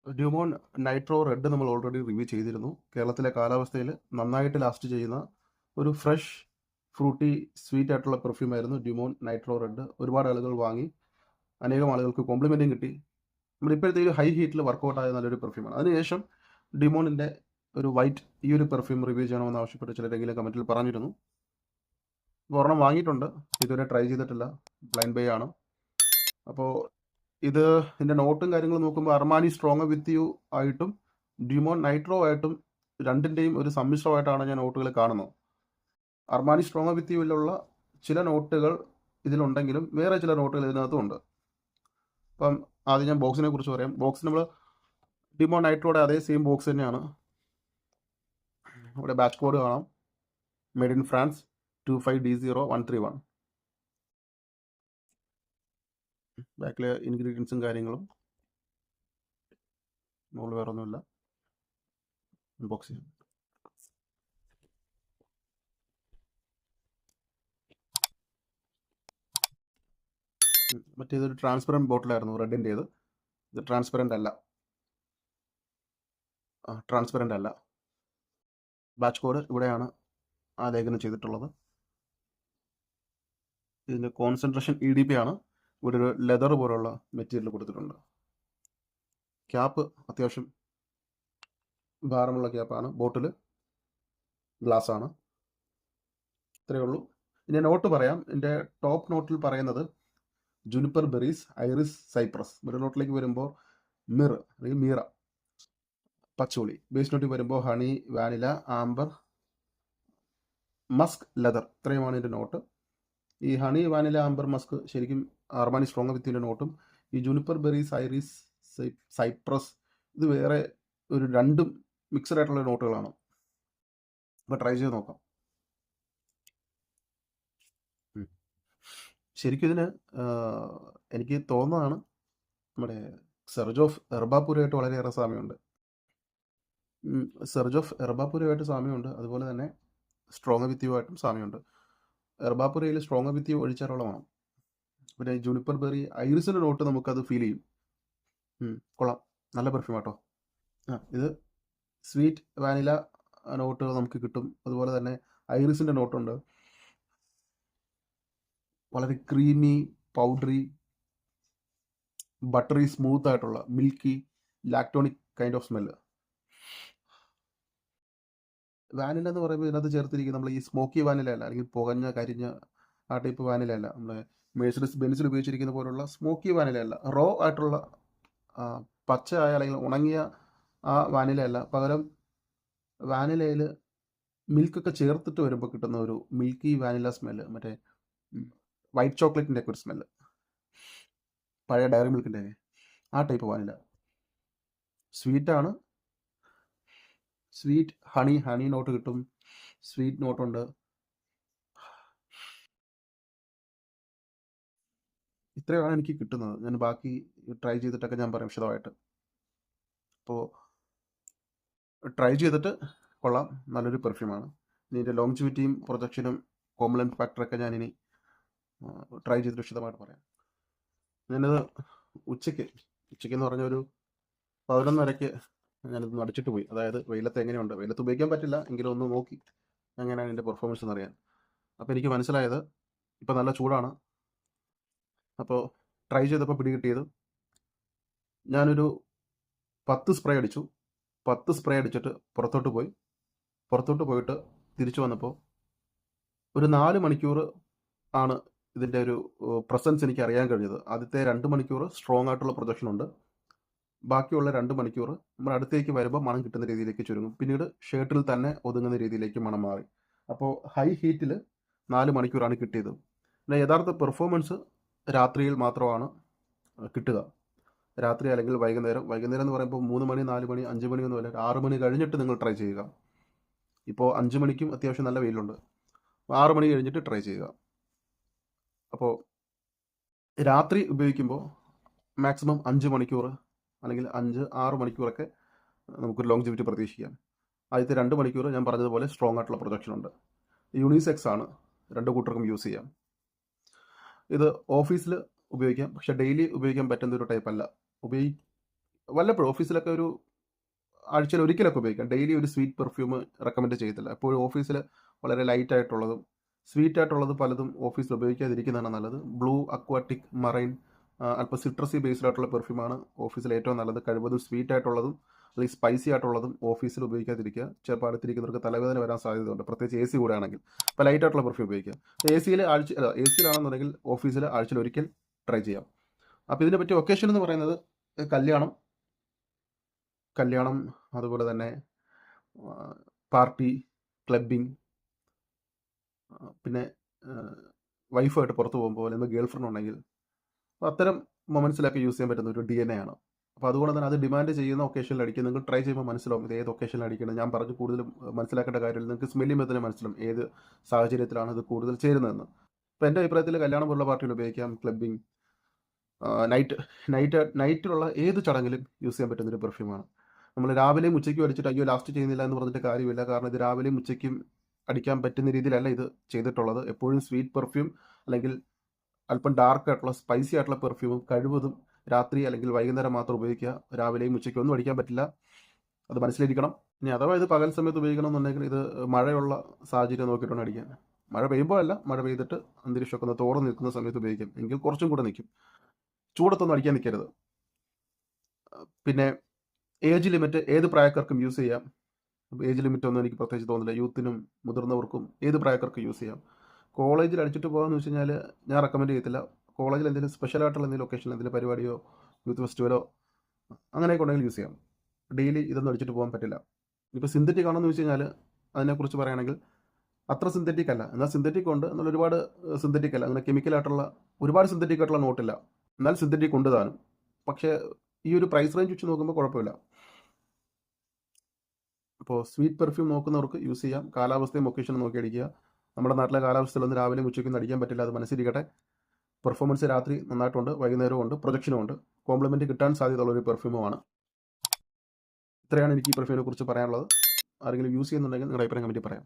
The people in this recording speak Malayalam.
ഡ്യൂമോൺ നൈട്രോ റെഡ് നമ്മൾ ഓൾറെഡി റിവ്യൂ ചെയ്തിരുന്നു. കേരളത്തിലെ കാലാവസ്ഥയിൽ നന്നായിട്ട് ലാസ്റ്റ് ചെയ്യുന്ന ഒരു ഫ്രഷ് ഫ്രൂട്ടി സ്വീറ്റ് ആയിട്ടുള്ള പെർഫ്യൂം ആയിരുന്നു ഡ്യൂമോൺ നൈട്രോ റെഡ്. ഒരുപാട് ആളുകൾ വാങ്ങി, അനേകം ആളുകൾക്ക് കോംപ്ലിമെൻറ്റും കിട്ടി. നമ്മളിപ്പോഴത്തെ ഒരു ഹൈ ഹീറ്റിൽ വർക്കൗട്ട് ആയ നല്ലൊരു പെർഫ്യൂമാണ്. അതിനുശേഷം ഡിമോണിൻ്റെ ഒരു വൈറ്റ് ഈ ഒരു പെർഫ്യൂം റിവ്യൂ ചെയ്യണമെന്ന് ആവശ്യപ്പെട്ട് ചിലരെങ്കിലും കമൻറ്റിൽ പറഞ്ഞിരുന്നു. ഒരെണ്ണം വാങ്ങിയിട്ടുണ്ട്, ഇതുവരെ ട്രൈ ചെയ്തിട്ടില്ല, ബ്ലൈൻഡ് ബൈ ആണ്. അപ്പോൾ ഇതിൻ്റെ നോട്ടും കാര്യങ്ങളും നോക്കുമ്പോൾ അർമാനി സ്ട്രോങ് വിത്ത് യു ആയിട്ടും ഡ്യൂമോൺ നൈട്രോ ആയിട്ടും രണ്ടിൻ്റെയും ഒരു സമ്മിശ്രമായിട്ടാണ് ഞാൻ നോട്ടുകൾ കാണുന്നത്. അർമാനി സ്ട്രോങ് വിത്ത് യുവിലുള്ള ചില നോട്ടുകൾ ഇതിലുണ്ടെങ്കിലും വേറെ ചില നോട്ടുകൾ ഇതിനകത്തും ഉണ്ട്. അപ്പം ആദ്യം ഞാൻ ബോക്സിനെ കുറിച്ച് പറയാം. ബോക്സ് നമ്മൾ ഡ്യൂമോൺ നൈട്രോയുടെ അതേ സെയിം ബോക്സ് തന്നെയാണ്. ഇവിടെ ബാച്ച് കോഡ് കാണാം, മെയ്ഡ് ഇൻ ഫ്രാൻസ് 25D0131. ബാക്കിലെ ഇൻഗ്രീഡിയൻസും കാര്യങ്ങളും മുകളിൽ വേറെ ഒന്നുമില്ല. അൺബോക്സ് ചെയ്യാം. മറ്റേതൊരു ട്രാൻസ്പെറൻറ്റ് ബോട്ടിലായിരുന്നു റെഡിൻ്റേത്. ഇത് ട്രാൻസ്പെറൻ്റ് അല്ല. ബാച്ച് കോഡ് ഇവിടെയാണ് ആലേഖനം ചെയ്തിട്ടുള്ളത്. ഇതിൻ്റെ കോൺസെൻട്രേഷൻ EDP ആണ്. ഇവിടെ ഒരു ലെതർ പോലുള്ള മെറ്റീരിയൽ കൊടുത്തിട്ടുണ്ട്. ക്യാപ്പ് അത്യാവശ്യം ഭാരമുള്ള ക്യാപ്പാണ്. ബോട്ടിൽ ഗ്ലാസ് ആണ്. ഇത്രയേ ഉള്ളൂ. ഇനി നോട്ട് പറയാം. എൻ്റെ ടോപ്പ് നോട്ടിൽ പറയുന്നത് juniper berries, iris, cypress. Middle നോട്ടിലേക്ക് വരുമ്പോൾ മിർ അല്ലെങ്കിൽ മീറ, പച്ചോളി. ബേസ് നോട്ടിൽ വരുമ്പോൾ honey, vanilla, amber, musk, leather. ഇത്രയുമാണ് എൻ്റെ നോട്ട്. ഈ ഹണി, വാനില, ആംബർ, മസ്ക് ശരിക്കും അർമാനി സ്ട്രോങ് വിത്തിൻ്റെ നോട്ടും, ഈ ജുനിപ്പർ ബെറീസ്, ഐറിസ്, സൈപ്രസ് ഇത് വേറെ ഒരു രണ്ടും മിക്സഡ് ആയിട്ടുള്ള നോട്ടുകളാണ്. അപ്പോൾ ട്രൈ ചെയ്ത് നോക്കാം. ശരിക്കും ഇതിന് എനിക്ക് തോന്നുന്നതാണ് നമ്മുടെ സെർജ് ഓഫ് എർബാപൂരമായിട്ട് വളരെയേറെ സാമ്യമുണ്ട്. സെർജ് ഓഫ് എർബാപൂരമായിട്ട് സാമ്യമുണ്ട്. അതുപോലെ തന്നെ സ്ട്രോങ് വിത്ത് യു ആയിട്ടും സാമ്യമുണ്ട്. എർബാപുരയിൽ സ്ട്രോങ് വിത്ത് യു ഒഴിച്ചാലോളമാണ്. പിന്നെ ജൂനിപ്പർ ബെറി, ഐറിസിൻ്റെ നോട്ട് നമുക്കത് ഫീൽ ചെയ്യും. കൊള്ളാം, നല്ല പെർഫ്യൂം ആട്ടോ. ഇത് സ്വീറ്റ് വാനില നോട്ടുകൾ നമുക്ക് കിട്ടും. അതുപോലെ തന്നെ ഐറിസിൻ്റെ നോട്ടുണ്ട്. വളരെ ക്രീമി, പൗഡറി, ബട്ടറി, സ്മൂത്ത് ആയിട്ടുള്ള milky, lactonic kind of smell. Vanilla എന്ന് പറയുമ്പോൾ ഇതിനകത്ത് ചേർത്തിരിക്കുന്നത് നമ്മൾ ഈ സ്മോക്കി വാനില അല്ല, അല്ലെങ്കിൽ പുകഞ്ഞ കരിഞ്ഞ ആ ടൈപ്പ് വാനില അല്ല. നമ്മൾ മേഴ്സിഡസ് ബെൻസിൽ ഉപയോഗിച്ചിരിക്കുന്ന പോലുള്ള സ്മോക്കി വാനില അല്ല. റോ ആയിട്ടുള്ള പച്ചയായ അല്ലെങ്കിൽ ഉണങ്ങിയ ആ വാനില അല്ല. പകരം വാനിലയിൽ മിൽക്കൊക്കെ ചേർത്തിട്ട് വരുമ്പോൾ കിട്ടുന്ന ഒരു മിൽക്കി വാനില സ്മെല്ല്, മറ്റേ വൈറ്റ് ചോക്ലേറ്റിൻ്റെ ഒക്കെ ഒരു സ്മെല്ല്, പഴയ ഡയറി മിൽക്കിൻ്റെ ആ ടൈപ്പ് വാനില. സ്വീറ്റാണ്, സ്വീറ്റ് ഹണി നോട്ട് കിട്ടും, സ്വീറ്റ് നോട്ടുണ്ട്. ഇത്രയാണ് എനിക്ക് കിട്ടുന്നത്. ഞാൻ ബാക്കി ട്രൈ ചെയ്തിട്ടൊക്കെ ഞാൻ പറയാം വിശദമായിട്ട്. അപ്പോൾ ട്രൈ ചെയ്തിട്ട് കൊള്ളാം, നല്ലൊരു പെർഫ്യൂമാണ്. ഇനി ഇതിൻ്റെ ലോങ്ജിവിറ്റിയും പ്രൊജക്ഷനും കോംപ്ലിമെൻറ്റ് ഫാക്ടറൊക്കെ ഞാനിനി ട്രൈ ചെയ്തിട്ട് വിശദമായിട്ട് പറയാം. ഞാനിത് ഉച്ചയ്ക്കെന്ന് പറഞ്ഞ ഒരു 11:30 ഞാനിത് അടിച്ചിട്ട് പോയി. അതായത് വെയിലത്ത് എങ്ങനെയുണ്ട്, വെയിലത്ത് ഉപയോഗിക്കാൻ പറ്റില്ല എങ്കിലും ഒന്ന് നോക്കി എങ്ങനെയാണ് എൻ്റെ പെർഫോമൻസ് എന്നറിയാൻ. അപ്പോൾ എനിക്ക് മനസ്സിലായത് ഇപ്പോൾ നല്ല ചൂടാണ്. അപ്പോൾ ട്രൈ ചെയ്തപ്പോൾ പിടികിട്ടിയത്, ഞാനൊരു 10 സ്പ്രേ അടിച്ചു. 10 സ്പ്രേ അടിച്ചിട്ട് പുറത്തോട്ട് പോയിട്ട് തിരിച്ചു വന്നപ്പോൾ ഒരു 4 മണിക്കൂർ ആണ് ഇതിൻ്റെ ഒരു പ്രസൻസ് എനിക്ക് അറിയാൻ കഴിഞ്ഞത്. ആദ്യത്തെ 2 മണിക്കൂർ സ്ട്രോങ് ആയിട്ടുള്ള പ്രൊജക്ഷൻ ഉണ്ട്. ബാക്കിയുള്ള 2 മണിക്കൂർ നമ്മൾ അടുത്തേക്ക് വരുമ്പോൾ മണം കിട്ടുന്ന രീതിയിലേക്ക് ചുരുങ്ങും. പിന്നീട് ഷർട്ടിൽ തന്നെ ഒതുങ്ങുന്ന രീതിയിലേക്ക് മണം മാറി. അപ്പോൾ ഹൈ ഹീറ്റിൽ 4 മണിക്കൂറാണ് കിട്ടിയത്. പിന്നെ യഥാർത്ഥ പെർഫോമൻസ് രാത്രിയിൽ മാത്രമാണ് കിട്ടുക. രാത്രി അല്ലെങ്കിൽ വൈകുന്നേരം എന്ന് പറയുമ്പോൾ 3 മണി, 4 മണി, 5 മണിയൊന്നും അല്ല, 6 മണി കഴിഞ്ഞിട്ട് നിങ്ങൾ ട്രൈ ചെയ്യുക. ഇപ്പോൾ 5 മണിക്കും അത്യാവശ്യം നല്ല വെയിലുണ്ട്. 6 മണി കഴിഞ്ഞിട്ട് ട്രൈ ചെയ്യുക. അപ്പോൾ രാത്രി ഉപയോഗിക്കുമ്പോൾ മാക്സിമം 5 മണിക്കൂർ അല്ലെങ്കിൽ 5-6 മണിക്കൂറൊക്കെ നമുക്കൊരു ലോങ്ജിവിറ്റി പ്രതീക്ഷിക്കാം. ആദ്യത്തെ 2 മണിക്കൂർ ഞാൻ പറഞ്ഞതുപോലെ സ്ട്രോങ് ആയിട്ടുള്ള പ്രൊജക്ഷൻ ഉണ്ട്. യൂണിസെക്സ് ആണ്, 2 കൂട്ടർക്കും യൂസ് ചെയ്യാം. ഇത് ഓഫീസിൽ ഉപയോഗിക്കാം, പക്ഷേ ഡെയിലി ഉപയോഗിക്കാൻ പറ്റുന്ന ഒരു ടൈപ്പ് അല്ല. വല്ലപ്പോഴും ഓഫീസിലൊക്കെ ഒരു ആഴ്ചയിൽ ഒരിക്കലൊക്കെ ഉപയോഗിക്കാം. ഡെയിലി ഒരു സ്വീറ്റ് പെർഫ്യൂം റെക്കമെൻഡ് ചെയ്യത്തില്ല. എപ്പോഴും ഓഫീസിൽ വളരെ ലൈറ്റ് ആയിട്ടുള്ളതും സ്വീറ്റ് ആയിട്ടുള്ളത് പലതും ഓഫീസിൽ ഉപയോഗിക്കാതിരിക്കുന്നതാണ് നല്ലത്. ബ്ലൂ അക്വാട്ടിക് മറൈൻ അല്പം സിട്രസി ബേസ്ഡ് ആയിട്ടുള്ള പെർഫ്യൂമാണ് ഓഫീസിൽ ഏറ്റവും നല്ലത്. കഴിവതും സ്വീറ്റ് ആയിട്ടുള്ളതും അല്ലെങ്കിൽ സ്പൈസി ആയിട്ടുള്ളതും ഓഫീസിൽ ഉപയോഗിക്കാതിരിക്കുക. ചിലപ്പോൾ അടുത്തിരിക്കുന്നവർക്ക് തലവേദന വരാൻ സാധ്യതയുണ്ട്, പ്രത്യേകിച്ച് AC കൂടെ ആണെങ്കിൽ. അപ്പോൾ ലൈറ്റ് ആയിട്ടുള്ള പെർഫ്യൂം ഉപയോഗിക്കുക. AC യിലാണെന്നുണ്ടെങ്കിൽ ഓഫീസിൽ ആഴ്ചയിൽ ഒരിക്കൽ ട്രൈ ചെയ്യാം. അപ്പോൾ ഇതിനെ പറ്റിയ ഒക്കേഷൻ എന്ന് പറയുന്നത് കല്യാണം, അതുപോലെ തന്നെ പാർട്ടി, ക്ലബ്ബിംഗ്, പിന്നെ വൈഫായിട്ട് പുറത്ത് പോകുമ്പോൾ അല്ലെങ്കിൽ ഗേൾ ഫ്രണ്ട് ഉണ്ടെങ്കിൽ അത്തരം മൊമെൻറ്റ്സിലൊക്കെ യൂസ് ചെയ്യാൻ പറ്റുന്ന ഒരു DNA ആണ്. അപ്പോൾ അതുകൊണ്ട് തന്നെ അത് ഡിമാൻഡ് ചെയ്യുന്ന ഒക്കേഷനിൽ അടിക്കുക. നിങ്ങൾ ട്രൈ ചെയ്യുമ്പോൾ മനസ്സിലാവും ഇത് ഏത് ഒക്കേഷനിൽ അടിക്കണം. ഞാൻ പറഞ്ഞ് കൂടുതലും മനസ്സിലാക്കേണ്ട കാര്യമില്ല. നിങ്ങൾക്ക് സ്മെല്ല് ചെയ്യുമ്പോൾ തന്നെ മനസ്സിലാവും ഏത് സാഹചര്യത്തിലാണ് ഇത് കൂടുതൽ ചേരുന്നതെന്ന്. ഇപ്പോൾ എൻ്റെ അഭിപ്രായത്തിൽ കല്യാണം പോലുള്ള പാർട്ടിയിൽ ഉപയോഗിക്കാം. ക്ലബ്ബിംഗ്, നൈറ്റിലുള്ള ഏത് ചടങ്ങിലും യൂസ് ചെയ്യാൻ പറ്റുന്നൊരു പെർഫ്യൂമാണ്. നമ്മൾ രാവിലെയും ഉച്ചയ്ക്കും അടിച്ചിട്ട് അയ്യോ ലാസ്റ്റ് ചെയ്യുന്നില്ല എന്ന് പറഞ്ഞിട്ട് കാര്യമില്ല. കാരണം ഇത് രാവിലെയും ഉച്ചയ്ക്കും അടിക്കാൻ പറ്റുന്ന രീതിയിലല്ല ഇത് ചെയ്തിട്ടുള്ളത്. എപ്പോഴും സ്വീറ്റ് പെർഫ്യൂം അല്ലെങ്കിൽ അല്പം ഡാർക്ക് ആയിട്ടുള്ള സ്പൈസി ആയിട്ടുള്ള പെർഫ്യൂമും കഴിവതും രാത്രി അല്ലെങ്കിൽ വൈകുന്നേരം മാത്രം ഉപയോഗിക്കുക. രാവിലെയും ഉച്ചയ്ക്കും ഒന്നും അടിക്കാൻ പറ്റില്ല, അത് മനസ്സിലിരിക്കണം. ഇനി അഥവാ ഇത് പകൽ സമയത്ത് ഉപയോഗിക്കണമെന്നുണ്ടെങ്കിൽ ഇത് മഴയുള്ള സാഹചര്യം നോക്കിയിട്ടാണ് അടിക്കാൻ. മഴ പെയ്യുമ്പോഴല്ല, മഴ പെയ്തിട്ട് അന്തരീക്ഷമൊക്കെ ഒന്ന് തോർന്ന് നിൽക്കുന്ന സമയത്ത് ഉപയോഗിക്കും. എങ്കിൽ കുറച്ചും കൂടെ നിൽക്കും. ചൂടത്തൊന്നും അടിക്കാൻ നിൽക്കരുത്. പിന്നെ ഏജ് ലിമിറ്റ് ഏത് പ്രായക്കാർക്കും യൂസ് ചെയ്യാം. ഏജ് ലിമിറ്റ് ഒന്നും എനിക്ക് പ്രത്യേകിച്ച് തോന്നുന്നില്ല. യൂത്തിനും മുതിർന്നവർക്കും ഏത് പ്രായക്കാർക്കും യൂസ് ചെയ്യാം. കോളേജിൽ അടിച്ചിട്ട് പോകാമെന്ന് വെച്ച് കഴിഞ്ഞാൽ ഞാൻ റെക്കമെൻഡ് ചെയ്യത്തില്ല. കോളേജിൽ എന്തെങ്കിലും സ്പെഷ്യലായിട്ടുള്ള എന്തെങ്കിലും ഒക്കേഷൻ, എന്തെങ്കിലും പരിപാടിയോ യൂത്ത് ഫെസ്റ്റിവലോ അങ്ങനെയൊക്കെ ഉണ്ടെങ്കിൽ യൂസ് ചെയ്യാം. ഡെയിലി ഇതൊന്നും അടിച്ചിട്ട് പോകാൻ പറ്റില്ല. ഇപ്പോൾ സിന്തറ്റിക് ആണെന്ന് വെച്ച് കഴിഞ്ഞാൽ അതിനെക്കുറിച്ച് പറയുകയാണെങ്കിൽ അത്ര സിന്തറ്റിക് അല്ല. എന്നാൽ സിന്തറ്റിക് ഉണ്ട്, എന്നാൽ ഒരുപാട് സിന്തറ്റിക് അല്ല. അങ്ങനെ കെമിക്കലായിട്ടുള്ള ഒരുപാട് സിന്തറ്റിക് ആയിട്ടുള്ള നോട്ടില്ല, എന്നാൽ സിന്തറ്റിക് ഉണ്ട് താനും. പക്ഷേ ഈ ഒരു പ്രൈസ് റേഞ്ച് വെച്ച് നോക്കുമ്പോൾ കുഴപ്പമില്ല. അപ്പോൾ സ്വീറ്റ് പെർഫ്യൂം നോക്കുന്നവർക്ക് യൂസ് ചെയ്യാം. കാലാവസ്ഥയും ഒക്കേഷനും നോക്കി അടിക്കുക. നമ്മുടെ നാട്ടിലെ കാലാവസ്ഥയിലൊന്നും രാവിലെയും ഉച്ചയ്ക്കൊന്നും അടിക്കാൻ പറ്റില്ല, അത് മനസ്സിരിക്കട്ടെ. പെർഫോമൻസ് രാത്രി നന്നായിട്ടുണ്ട്, വൈകുന്നേരവും ഉണ്ട്, പ്രൊജക്ഷനും ഉണ്ട്. കോംപ്ലിമെൻറ്റ് കിട്ടാൻ സാധ്യതയുള്ള ഒരു പെർഫ്യൂമുമാണ്. ഇത്രയാണ് എനിക്ക് ഈ പെർഫ്യൂമിനെ കുറിച്ച് പറയാനുള്ളത്. ആരെങ്കിലും യൂസ് ചെയ്യുന്നുണ്ടെങ്കിൽ നിങ്ങളുടെ അഭിപ്രായം കമൻറ്റിൽ പറയാം.